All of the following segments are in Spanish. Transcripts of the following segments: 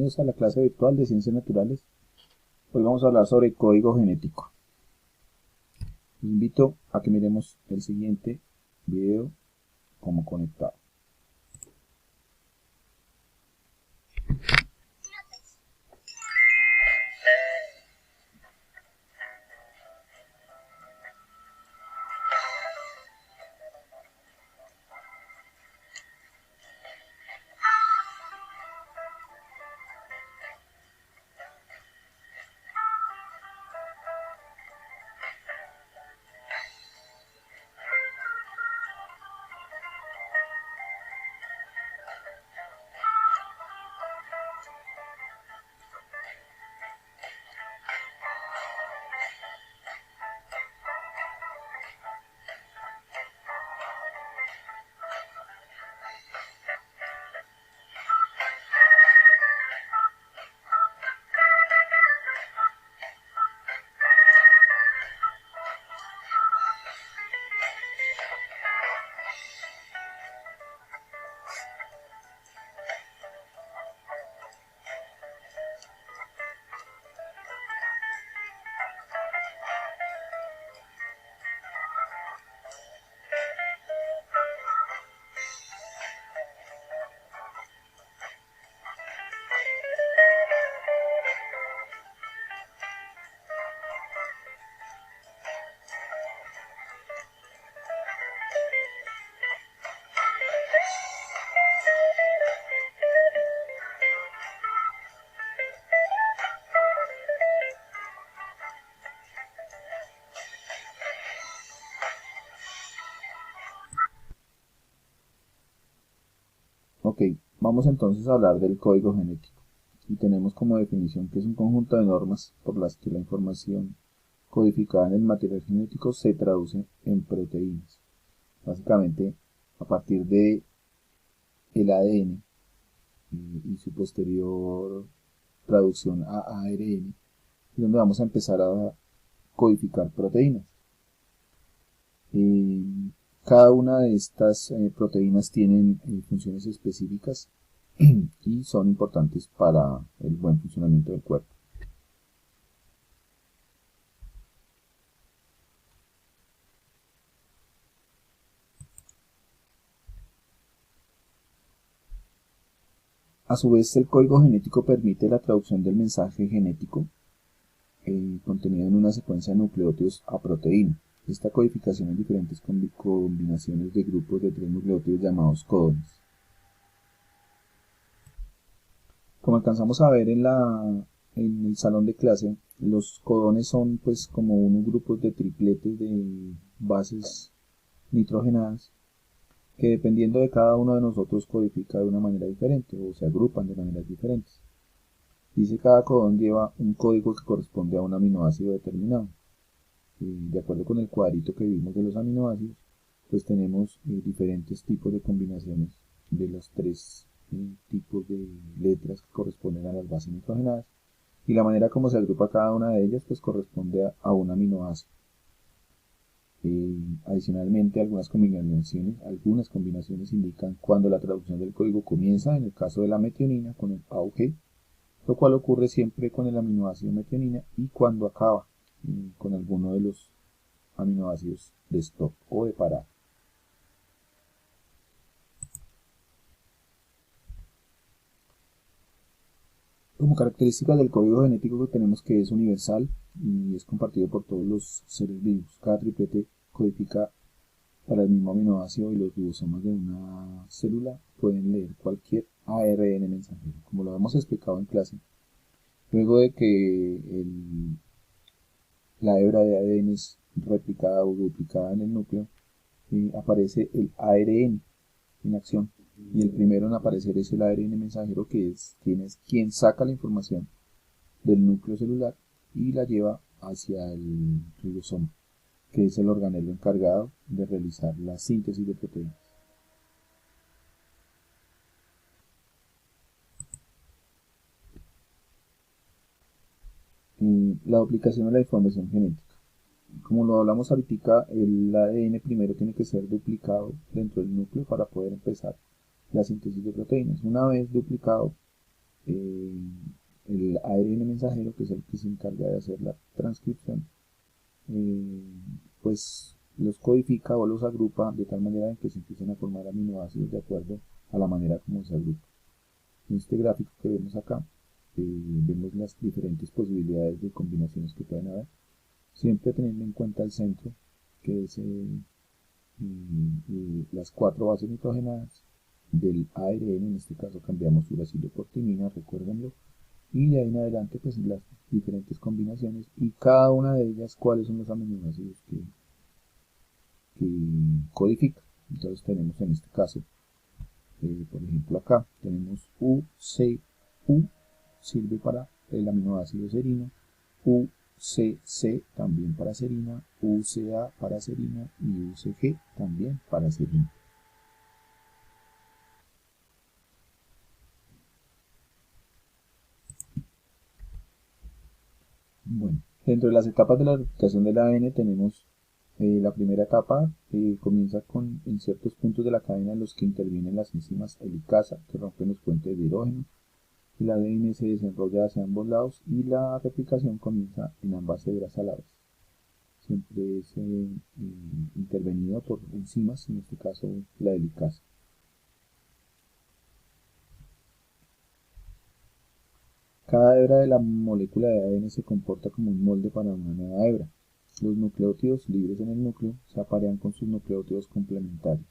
Bienvenidos a la clase virtual de Ciencias Naturales. Hoy vamos a hablar sobre código genético. Los invito a que miremos el siguiente video como conectado. Ok, vamos entonces a hablar del código genético. Y tenemos como definición que es un conjunto de normas por las que la información codificada en el material genético se traduce en proteínas. Básicamente, a partir de el ADN y su posterior traducción a ARN, es donde vamos a empezar a codificar proteínas. Cada una de estas proteínas tienen funciones específicas y son importantes para el buen funcionamiento del cuerpo. A su vez, el código genético permite la traducción del mensaje genético contenido en una secuencia de nucleótidos a proteína. Esta codificación en diferentes combinaciones de grupos de 3 nucleótidos llamados codones. Como alcanzamos a ver en el salón de clase, los codones son pues como unos grupos de tripletes de bases nitrogenadas que dependiendo de cada uno de nosotros codifica de una manera diferente o se agrupan de maneras diferentes. Dice cada codón lleva un código que corresponde a un aminoácido determinado. De acuerdo con el cuadrito que vimos de los aminoácidos, pues tenemos diferentes tipos de combinaciones de los 3 tipos de letras que corresponden a las bases nitrogenadas y la manera como se agrupa cada una de ellas pues corresponde a un aminoácido. Adicionalmente algunas combinaciones indican cuando la traducción del código comienza, en el caso de la metionina con el A o G, lo cual ocurre siempre con el aminoácido metionina, y cuando acaba con alguno de los aminoácidos de stop o de parada. Como características del código genético que tenemos que es universal y es compartido por todos los seres vivos. Cada triplete codifica para el mismo aminoácido y los ribosomas de una célula pueden leer cualquier ARN mensajero. Como lo hemos explicado en clase, luego de que la hebra de ADN es replicada o duplicada en el núcleo, aparece el ARN en acción. Y el primero en aparecer es el ARN mensajero, que es quien saca la información del núcleo celular y la lleva hacia el ribosoma, que es el organelo encargado de realizar la síntesis de proteínas. La duplicación de la información genética. Como lo hablamos ahorita, el ADN primero tiene que ser duplicado dentro del núcleo para poder empezar la síntesis de proteínas. Una vez duplicado, el ARN mensajero, que es el que se encarga de hacer la transcripción, pues los codifica o los agrupa de tal manera en que se empiecen a formar aminoácidos de acuerdo a la manera como se agrupa. En este gráfico que vemos acá, vemos las diferentes posibilidades de combinaciones que pueden haber, siempre teniendo en cuenta el centro, que es las 4 bases nitrogenadas del ARN. En este caso cambiamos uracilo por timina, recuérdenlo, y de ahí en adelante pues las diferentes combinaciones y cada una de ellas cuáles son los aminoácidos que codifica. Entonces tenemos en este caso, por ejemplo acá tenemos UCU, sirve para el aminoácido serina, UCC también para serina, UCA para serina y UCG también para serina. Bueno, dentro de las etapas de la replicación del ADN tenemos la primera etapa, que comienza en ciertos puntos de la cadena en los que intervienen las enzimas helicasa, que rompen los puentes de hidrógeno. El ADN se desenrolla hacia ambos lados y la replicación comienza en ambas hebras a la vez. Siempre es intervenido por enzimas, en este caso la helicasa. Cada hebra de la molécula de ADN se comporta como un molde para una nueva hebra. Los nucleótidos libres en el núcleo se aparean con sus nucleótidos complementarios.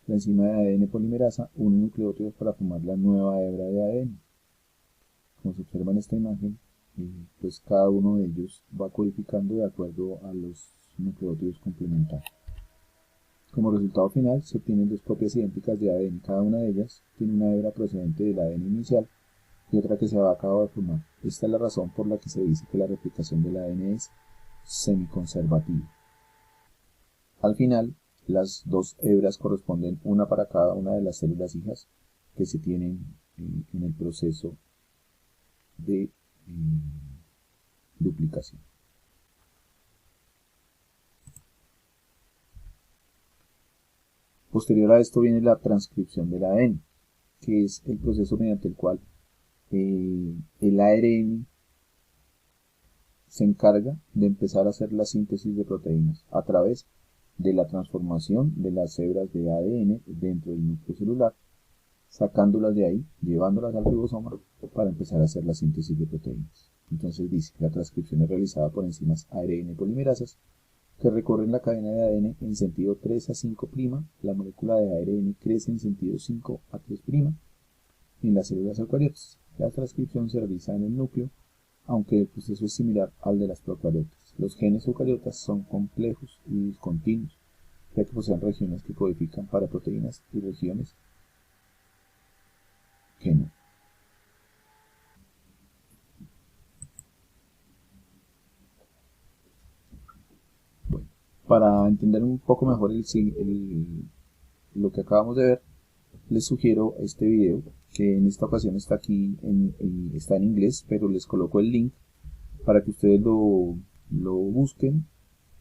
La enzima de ADN polimerasa une nucleótidos para formar la nueva hebra de ADN. Como se observa en esta imagen, pues cada uno de ellos va codificando de acuerdo a los nucleótidos complementarios. Como resultado final se obtienen dos copias idénticas de ADN. Cada una de ellas tiene una hebra procedente del ADN inicial y otra que se va a acabar de formar. Esta es la razón por la que se dice que la replicación del ADN es semiconservativa. Al final, las dos hebras corresponden una para cada una de las células hijas que se tienen en el proceso de duplicación. Posterior a esto viene la transcripción del ADN, que es el proceso mediante el cual el ARN se encarga de empezar a hacer la síntesis de proteínas a través de la transformación de las hebras de ADN dentro del núcleo celular, sacándolas de ahí, llevándolas al ribosoma para empezar a hacer la síntesis de proteínas. Entonces dice que la transcripción es realizada por enzimas ARN polimerasas que recorren la cadena de ADN en sentido 3 a 5', la molécula de ARN crece en sentido 5 a 3' en las células eucariotas. La transcripción se realiza en el núcleo, aunque el proceso es similar al de las procariotas. Los genes eucariotas son complejos y discontinuos, ya que poseen regiones que codifican para proteínas y regiones que no. Bueno, para entender un poco mejor lo que acabamos de ver, les sugiero este video, que en esta ocasión está aquí, está en inglés, pero les coloco el link para que ustedes lo busquen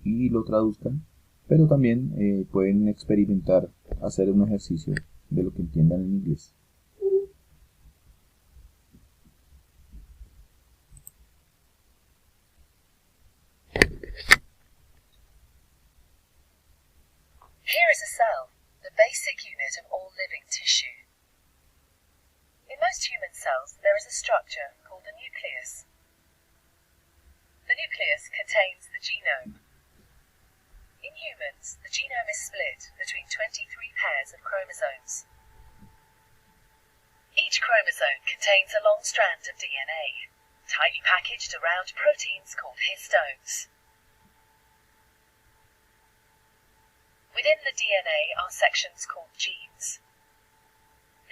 y lo traduzcan, pero también pueden experimentar, hacer un ejercicio de lo que entiendan en inglés. Here is a cell, the basic unit of all living tissue. In most human cells, there is a structure called a nucleus. The nucleus contains the genome. In humans, the genome is split between 23 pairs of chromosomes. Each chromosome contains a long strand of DNA, tightly packaged around proteins called histones. Within the DNA are sections called genes.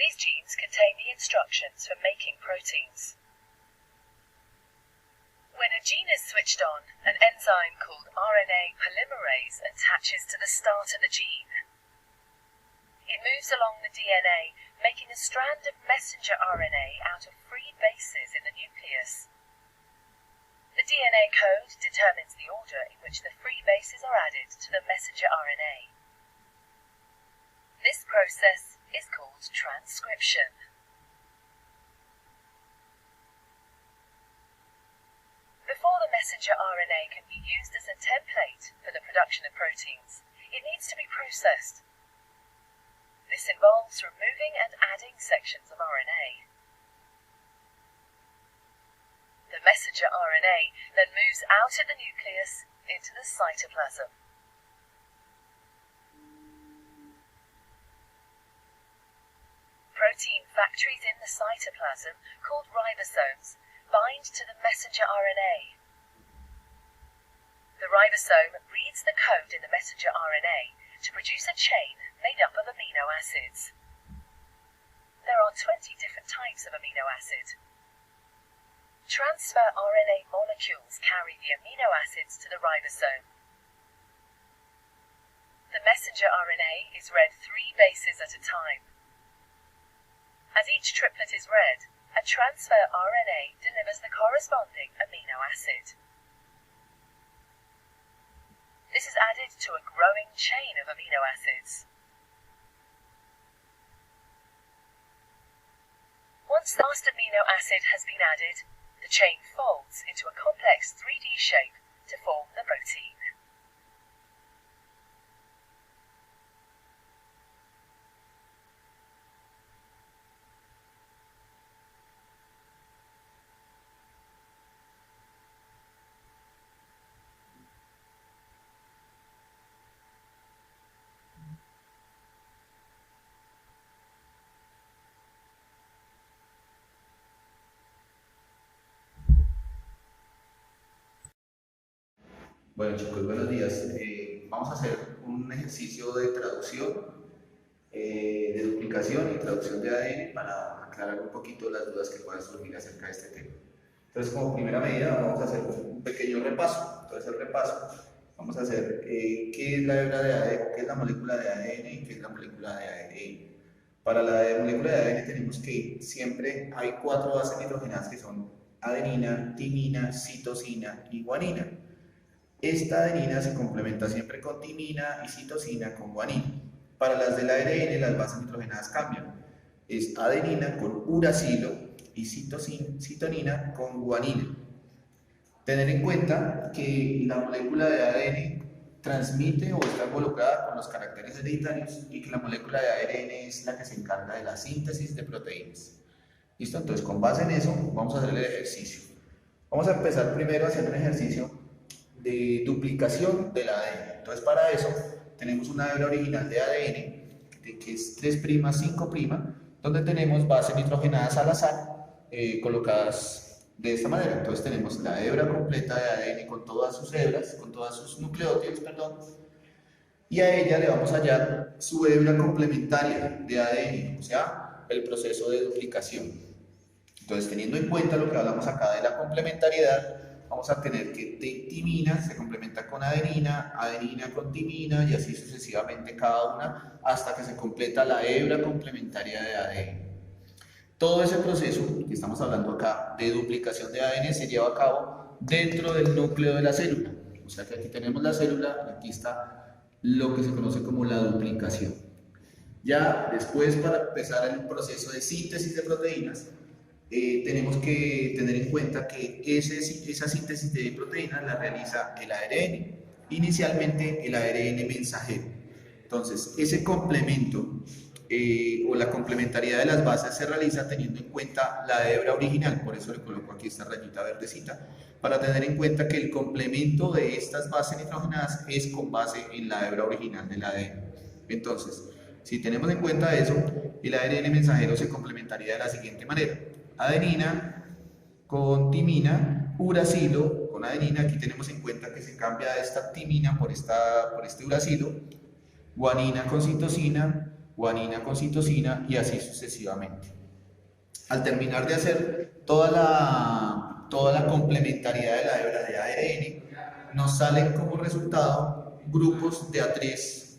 These genes contain the instructions for making proteins. When a gene is switched on, an enzyme called RNA polymerase attaches to the start of the gene. It moves along the DNA, making a strand of messenger RNA out of free bases in the nucleus. The DNA code determines the order in which the free bases are added to the messenger RNA. This process is called transcription. Before the messenger RNA can be used as a template for the production of proteins, it needs to be processed. This involves removing and adding sections of RNA. The messenger RNA then moves out of the nucleus into the cytoplasm. Protein factories in the cytoplasm, called ribosomes, bind to the messenger RNA. The ribosome reads the code in the messenger RNA to produce a chain made up of amino acids. There are 20 different types of amino acid. Transfer RNA molecules carry the amino acids to the ribosome. The messenger RNA is read 3 bases at a time. As each triplet is read, a transfer RNA delivers the corresponding amino acid. This is added to a growing chain of amino acids. Once the last amino acid has been added, the chain folds into a complex 3D shape to form the protein. Bueno chicos, buenos días. Vamos a hacer un ejercicio de traducción, de duplicación y traducción de ADN para aclarar un poquito las dudas que puedan surgir acerca de este tema. Entonces, como primera medida, vamos a hacer un pequeño repaso. Entonces, el repaso, vamos a hacer qué es la hebra de ADN, qué es la molécula de ADN y qué es la molécula de ARN. Para la molécula de ADN tenemos que siempre hay 4 bases nitrogenadas que son adenina, timina, citosina y guanina. Esta adenina se complementa siempre con timina y citosina con guanina. Para las del ARN las bases nitrogenadas cambian. Es adenina con uracilo y citonina con guanina. Tener en cuenta que la molécula de ADN transmite o está involucrada con los caracteres hereditarios y que la molécula de ARN es la que se encarga de la síntesis de proteínas. ¿Listo? Entonces, con base en eso, vamos a hacer el ejercicio. Vamos a empezar primero haciendo un ejercicio de duplicación del ADN. Entonces, para eso tenemos una hebra original de ADN que es 3', 5', donde tenemos bases nitrogenadas al azar colocadas de esta manera. Entonces tenemos la hebra completa de ADN con todas sus hebras, con todos sus nucleótidos, perdón, y a ella le vamos a hallar su hebra complementaria de ADN, o sea, el proceso de duplicación. Entonces, teniendo en cuenta lo que hablamos acá de la complementariedad, vamos a tener que timina se complementa con adenina, adenina con timina y así sucesivamente cada una hasta que se completa la hebra complementaria de ADN. Todo ese proceso que estamos hablando acá de duplicación de ADN se lleva a cabo dentro del núcleo de la célula. O sea que aquí tenemos la célula y aquí está lo que se conoce como la duplicación. Ya después, para empezar el proceso de síntesis de proteínas, tenemos que tener en cuenta que esa síntesis de proteínas la realiza el ARN, inicialmente el ARN mensajero. Entonces, ese complemento o la complementariedad de las bases se realiza teniendo en cuenta la hebra original, por eso le coloco aquí esta rayita verdecita, para tener en cuenta que el complemento de estas bases nitrogenadas es con base en la hebra original del ADN. Entonces, si tenemos en cuenta eso, el ARN mensajero se complementaría de la siguiente manera: adenina con timina, uracilo con adenina, aquí tenemos en cuenta que se cambia esta timina por este uracilo, guanina con citosina y así sucesivamente. Al terminar de hacer toda la complementariedad de la hebra de ARN, nos salen como resultado grupos de A3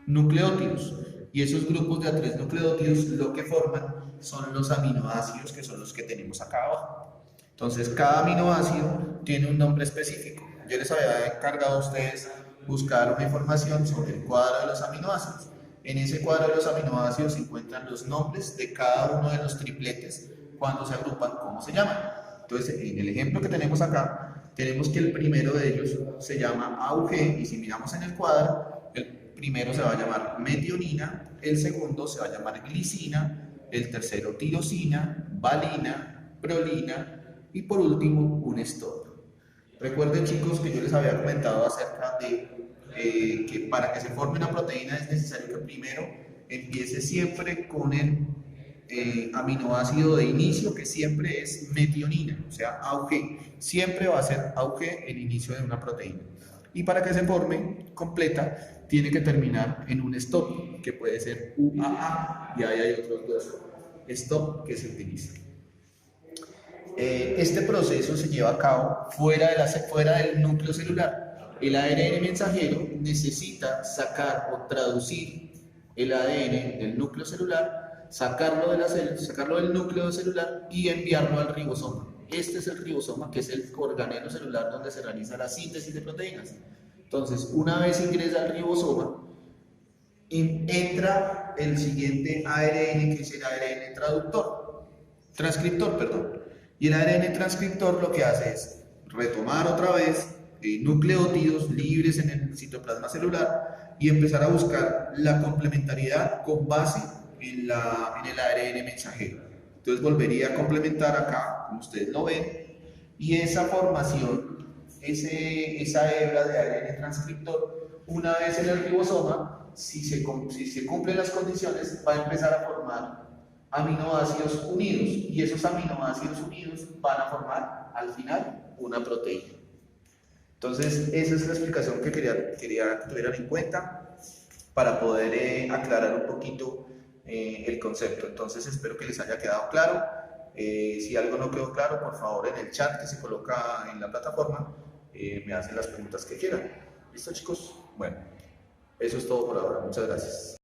nucleótidos. Y esos grupos de A3 nucleótidos lo que forman son los aminoácidos, que son los que tenemos acá abajo. Entonces, cada aminoácido tiene un nombre específico. Yo les había encargado a ustedes buscar una información sobre el cuadro de los aminoácidos. En ese cuadro de los aminoácidos se encuentran los nombres de cada uno de los tripletes cuando se agrupan, cómo se llaman. Entonces, en el ejemplo que tenemos acá, tenemos que el primero de ellos se llama AUG, y si miramos en el cuadro, el primero se va a llamar metionina, el segundo se va a llamar glicina, el tercero tirosina, valina, prolina y por último un stop. Recuerden, chicos, que yo les había comentado acerca de que para que se forme una proteína es necesario que primero empiece siempre con el aminoácido de inicio, que siempre es metionina, o sea, AUG. Siempre va a ser AUG el inicio de una proteína. Y para que se forme completa, tiene que terminar en un stop, que puede ser UAA, y ahí hay otros dos stop que se utilizan. Este proceso se lleva a cabo fuera del núcleo celular. El ARN mensajero necesita sacar o traducir el ADN del núcleo celular, sacarlo del núcleo celular y enviarlo al ribosoma. Este es el ribosoma, que es el organelo celular donde se realiza la síntesis de proteínas. Entonces, una vez ingresa al ribosoma, entra el siguiente ARN, que es el ARN transcriptor, perdón. Y el ARN transcriptor lo que hace es retomar otra vez nucleótidos libres en el citoplasma celular y empezar a buscar la complementariedad con base en el ARN mensajero. Entonces volvería a complementar acá, como ustedes lo ven, y esa formación, esa hebra de ARN transcriptor, una vez en el ribosoma, si se cumplen las condiciones, va a empezar a formar aminoácidos unidos, y esos aminoácidos unidos van a formar al final una proteína. Entonces esa es la explicación que quería que tuvieran en cuenta para poder aclarar un poquito el concepto. Entonces espero que les haya quedado claro. Si algo no quedó claro, por favor en el chat que se coloca en la plataforma me hacen las preguntas que quieran. ¿Listo, chicos? Bueno, eso es todo por ahora. Muchas gracias.